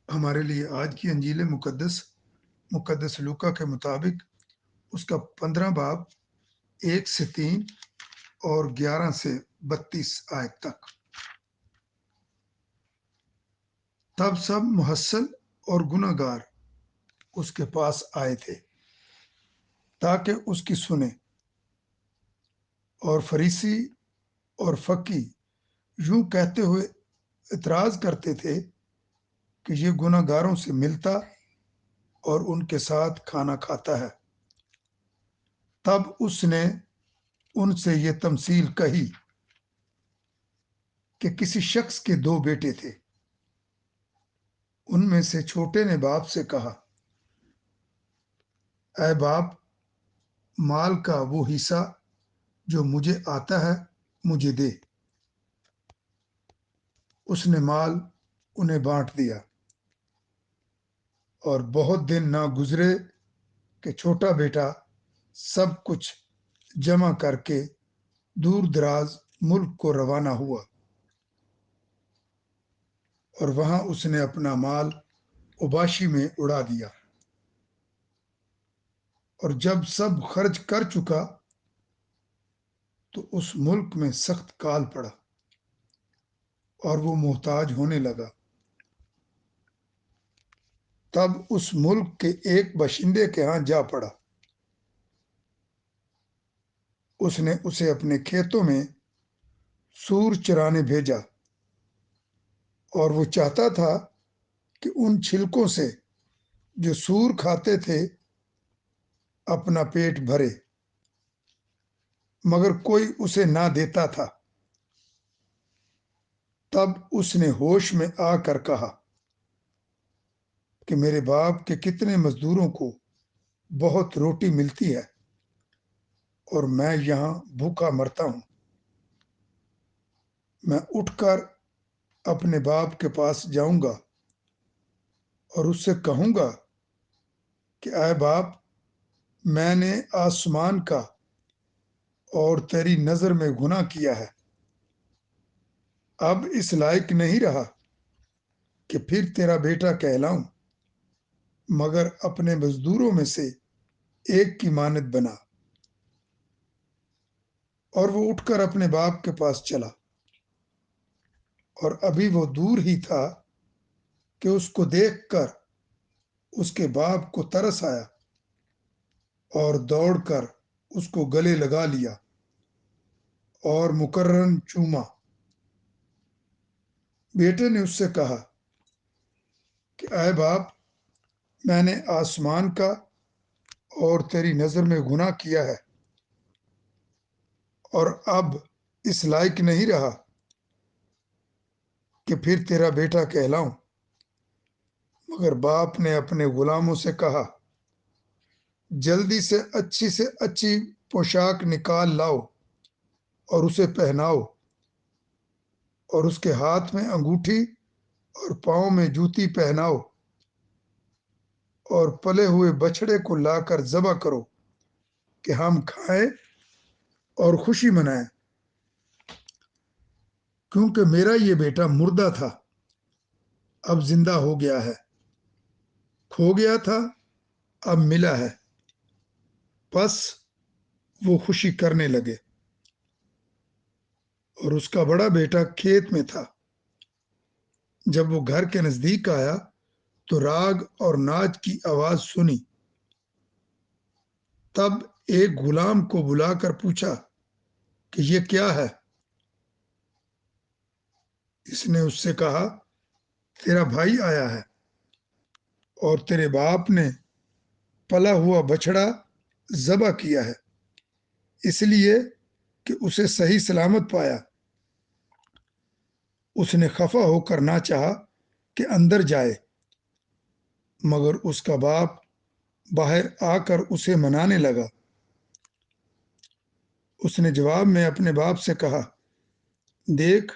ہمارے لیے آج کی انجیل مقدس لوکا کے مطابق اس کا 15 باب 1 سے 3 اور 11 سے 32 آیت تک۔ تب سب محصل اور گناہ گار اس کے پاس آئے تھے تاکہ اس کی سنیں، اور فریسی اور فقی یوں کہتے ہوئے اعتراض کرتے تھے کہ یہ گناہ گاروں سے ملتا اور ان کے ساتھ کھانا کھاتا ہے۔ تب اس نے ان سے یہ تمثیل کہی کہ کسی شخص کے 2 بیٹے تھے۔ ان میں سے چھوٹے نے باپ سے کہا، اے باپ، مال کا وہ حصہ جو مجھے آتا ہے مجھے دے۔ اس نے مال انہیں بانٹ دیا، اور بہت دن نہ گزرے کہ چھوٹا بیٹا سب کچھ جمع کر کے دور دراز ملک کو روانہ ہوا، اور وہاں اس نے اپنا مال اوباشی میں اڑا دیا۔ اور جب سب خرچ کر چکا تو اس ملک میں سخت کال پڑا اور وہ محتاج ہونے لگا۔ تب اس ملک کے ایک باشندے کے ہاں جا پڑا۔ اس نے اسے اپنے کھیتوں میں سور چرانے بھیجا، اور وہ چاہتا تھا کہ ان چھلکوں سے جو سور کھاتے تھے اپنا پیٹ بھرے، مگر کوئی اسے نہ دیتا تھا۔ تب اس نے ہوش میں آ کر کہا کہ میرے باپ کے کتنے مزدوروں کو بہت روٹی ملتی ہے، اور میں یہاں بھوکا مرتا ہوں۔ میں اٹھ کر اپنے باپ کے پاس جاؤں گا اور اس سے کہوں گا کہ اے باپ، میں نے آسمان کا اور تیری نظر میں گناہ کیا ہے، اب اس لائق نہیں رہا کہ پھر تیرا بیٹا کہلاؤں، مگر اپنے مزدوروں میں سے ایک کی مانند بنا۔ اور وہ اٹھ کر اپنے باپ کے پاس چلا، اور ابھی وہ دور ہی تھا کہ اس کو دیکھ کر اس کے باپ کو ترس آیا، اور دوڑ کر اس کو گلے لگا لیا اور مکرراً چوما۔ بیٹے نے اس سے کہا کہ اے باپ، میں نے آسمان کا اور تیری نظر میں گناہ کیا ہے، اور اب اس لائق نہیں رہا کہ پھر تیرا بیٹا کہلاؤں۔ مگر باپ نے اپنے غلاموں سے کہا، جلدی سے اچھی پوشاک نکال لاؤ اور اسے پہناؤ، اور اس کے ہاتھ میں انگوٹھی اور پاؤں میں جوتی پہناؤ، اور پلے ہوئے بچڑے کو لا کر ذبح کرو کہ ہم کھائیں اور خوشی منائیں، کیونکہ میرا یہ بیٹا مردہ تھا، اب زندہ ہو گیا ہے، کھو گیا تھا، اب ملا ہے۔ پس وہ خوشی کرنے لگے۔ اور اس کا بڑا بیٹا کھیت میں تھا۔ جب وہ گھر کے نزدیک آیا تو راگ اور ناچ کی آواز سنی۔ تب ایک غلام کو بلا کر پوچھا کہ یہ کیا ہے؟ اس نے اس سے کہا، تیرا بھائی آیا ہے، اور تیرے باپ نے پلا ہوا بچڑا ذبح کیا ہے اس لیے کہ اسے صحیح سلامت پایا۔ اس نے خفا ہو کر نہ چاہا کہ اندر جائے، مگر اس کا باپ باہر آ کر اسے منانے لگا۔ اس نے جواب میں اپنے باپ سے کہا، دیکھ،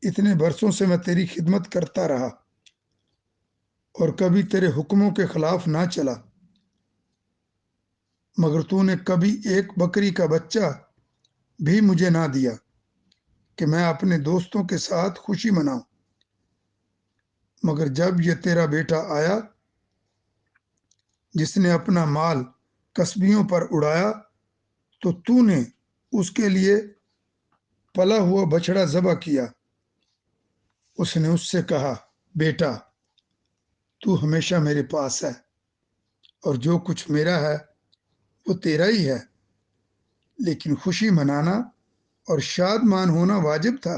اتنے برسوں سے میں تیری خدمت کرتا رہا اور کبھی تیرے حکموں کے خلاف نہ چلا، مگر تو نے کبھی ایک بکری کا بچہ بھی مجھے نہ دیا کہ میں اپنے دوستوں کے ساتھ خوشی مناؤں۔ مگر جب یہ تیرا بیٹا آیا جس نے اپنا مال کسبیوں پر اڑایا تو نے اس کے لیے پلا ہوا بچڑا ذبح کیا۔ اس نے اس سے کہا، بیٹا، تو ہمیشہ میرے پاس ہے اور جو کچھ میرا ہے وہ تیرا ہی ہے، لیکن خوشی منانا اور شادمان ہونا واجب تھا،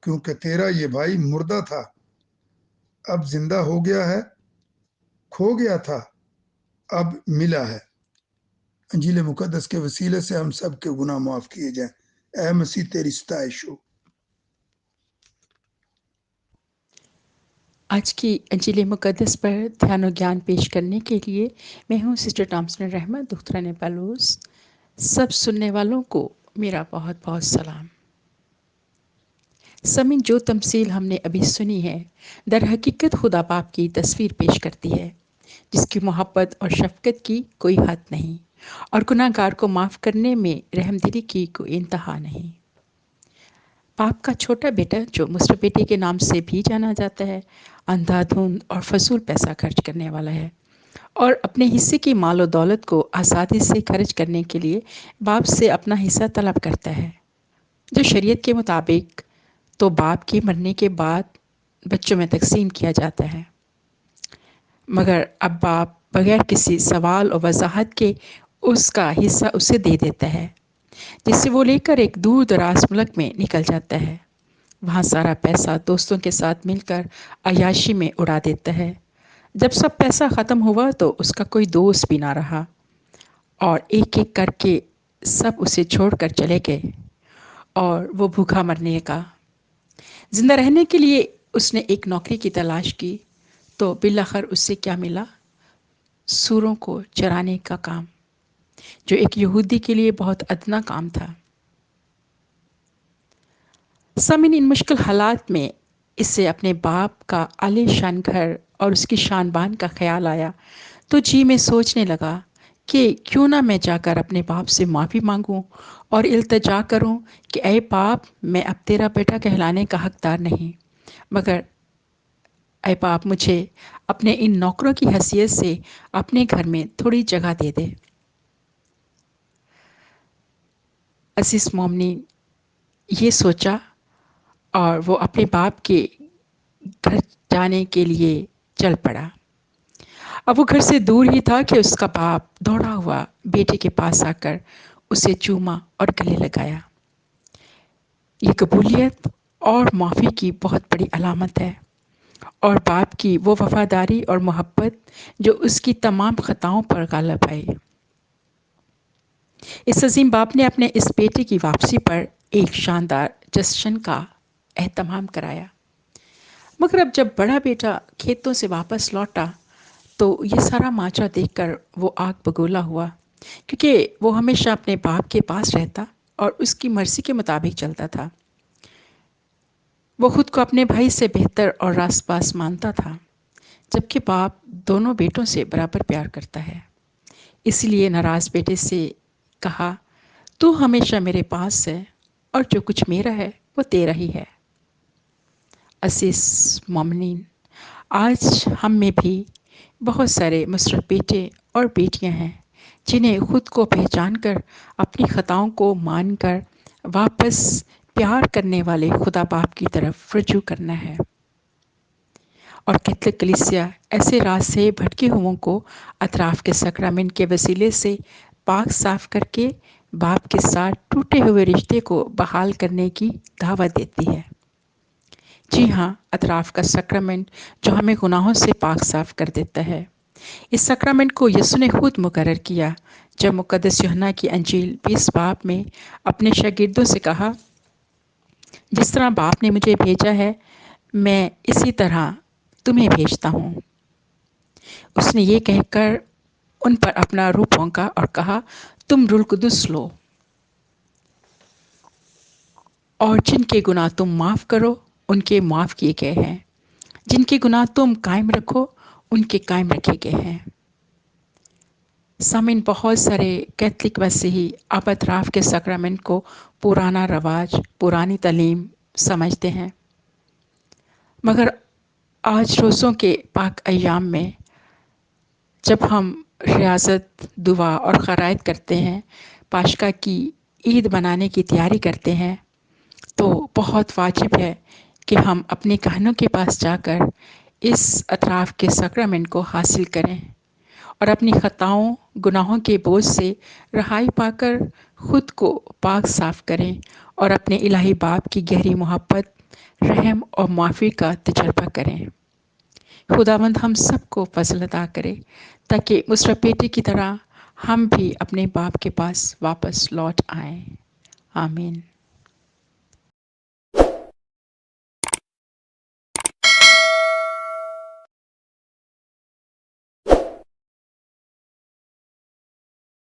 کیونکہ تیرا یہ بھائی مردہ تھا، اب زندہ ہو گیا ہے، کھو گیا تھا، اب ملا ہے۔ انجیل مقدس کے وسیلے سے ہم سب کے گناہ معاف کیے جائیں۔ اے مسیح تیری ستائش ہو۔ آج کی انجیل مقدس پر دھیان و گیان پیش کرنے کے لیے میں ہوں سسٹر تامسن رحمت، دختران پالوس۔ سب سننے والوں کو میرا بہت بہت سلام۔ سامعین، جو تمثیل ہم نے ابھی سنی ہے در حقیقت خدا باپ کی تصویر پیش کرتی ہے، جس کی محبت اور شفقت کی کوئی حد نہیں اور گناہ گار کو معاف کرنے میں رحم دلی کی کوئی انتہا نہیں۔ باپ کا چھوٹا بیٹا، جو مصر بیٹے کے نام سے بھی جانا جاتا ہے، اندھا دھند اور فضول پیسہ خرچ کرنے والا ہے اور اپنے حصے کی مال و دولت کو آزادی سے خرچ کرنے کے لیے باپ سے اپنا حصہ طلب کرتا ہے، جو شریعت کے مطابق تو باپ کے مرنے کے بعد بچوں میں تقسیم کیا جاتا ہے، مگر اب باپ بغیر کسی سوال اور وضاحت کے اس کا حصہ اسے دے دیتا ہے، جس سے وہ لے کر ایک دور دراز ملک میں نکل جاتا ہے۔ وہاں سارا پیسہ دوستوں کے ساتھ مل کر عیاشی میں اڑا دیتا ہے۔ جب سب پیسہ ختم ہوا تو اس کا کوئی دوست بھی نہ رہا اور ایک ایک کر کے سب اسے چھوڑ کر چلے گئے اور وہ بھوکا مرنے کا۔ زندہ رہنے کے لیے اس نے ایک نوکری کی تلاش کی تو بالآخر اس سے کیا ملا؟ سوروں کو چرانے کا کام، جو ایک یہودی کے لیے بہت ادنا کام تھا۔ سامعین، ان مشکل حالات میں اس سے اپنے باپ کا عالی شان گھر اور اس کی شان بان کا خیال آیا تو جی میں سوچنے لگا کہ کیوں نہ میں جا کر اپنے باپ سے معافی مانگوں اور التجا کروں کہ اے باپ، میں اب تیرا بیٹا کہلانے کا حقدار نہیں، مگر اے باپ، مجھے اپنے ان نوکروں کی حیثیت سے اپنے گھر میں تھوڑی جگہ دے دے۔ عزیز مومنین، یہ سوچا اور وہ اپنے باپ کے گھر جانے کے لیے چل پڑا۔ اب وہ گھر سے دور ہی تھا کہ اس کا باپ دوڑا ہوا بیٹے کے پاس آ کر اسے چوما اور گلے لگایا۔ یہ قبولیت اور معافی کی بہت بڑی علامت ہے اور باپ کی وہ وفاداری اور محبت جو اس کی تمام خطاؤں پر غالب آئی۔ اس عظیم باپ نے اپنے اس بیٹے کی واپسی پر ایک شاندار جشن کا اہتمام کرایا، مگر اب جب بڑا بیٹا کھیتوں سے واپس لوٹا تو یہ سارا ماجرا دیکھ کر وہ آگ بگولا ہوا، کیونکہ وہ ہمیشہ اپنے باپ کے پاس رہتا اور اس کی مرضی کے مطابق چلتا تھا۔ وہ خود کو اپنے بھائی سے بہتر اور راست باز مانتا تھا، جبکہ باپ دونوں بیٹوں سے برابر پیار کرتا ہے۔ اس لیے ناراض بیٹے سے کہا، تو ہمیشہ میرے پاس ہے اور جو کچھ میرا ہے وہ تیرا ہی ہے۔ عزیز مومنین، آج ہم میں بھی بہت سارے مصروف بیٹے اور بیٹیاں ہیں جنہیں خود کو پہچان کر اپنی خطاؤں کو مان کر واپس پیار کرنے والے خدا باپ کی طرف رجوع کرنا ہے، اور کیتھولک کلیسیا ایسے راز سے بھٹکے ہوئوں کو اطراف کے سکرامنٹ کے وسیلے سے پاک صاف کر کے باپ کے ساتھ ٹوٹے ہوئے رشتے کو بحال کرنے کی دعوت دیتی ہے۔ جی ہاں، اطراف کا سکرامنٹ جو ہمیں گناہوں سے پاک صاف کر دیتا ہے۔ اس سکرامنٹ کو یسوع نے خود مقرر کیا جب مقدس یوحنا کی انجیل 20 باب میں اپنے شاگردوں سے کہا، جس طرح باپ نے مجھے بھیجا ہے میں اسی طرح تمہیں بھیجتا ہوں۔ اس نے یہ کہہ کر ان پر اپنا روح پھونکا اور کہا، تم روح القدس لو، اور جن کے گناہ تم معاف کرو ان کے معاف کیے گئے ہیں، جن کے گناہ تم قائم رکھو ان کے قائم رکھے گئے ہیں۔ سامعین، بہت سارے کیتھولک مسیحی اب اطراف کے سکرامنٹ کو پرانا رواج، پرانی تعلیم سمجھتے ہیں، مگر آج روزوں کے پاک ایام میں جب ہم ریاضت، دعا اور خیرات کرتے ہیں، پاشکا کی عید منانے کی تیاری کرتے ہیں، تو بہت واجب ہے کہ ہم اپنے کہنوں کے پاس جا کر اس اطراف کے سکرامنٹ کو حاصل کریں اور اپنی خطاؤں، گناہوں کے بوجھ سے رہائی پا کر خود کو پاک صاف کریں اور اپنے الہی باپ کی گہری محبت، رحم اور معافی کا تجربہ کریں۔ خداوند ہم سب کو فضل عطا کرے تاکہ مصرف بیٹی کی طرح ہم بھی اپنے باپ کے پاس واپس لوٹ آئیں۔ آمین۔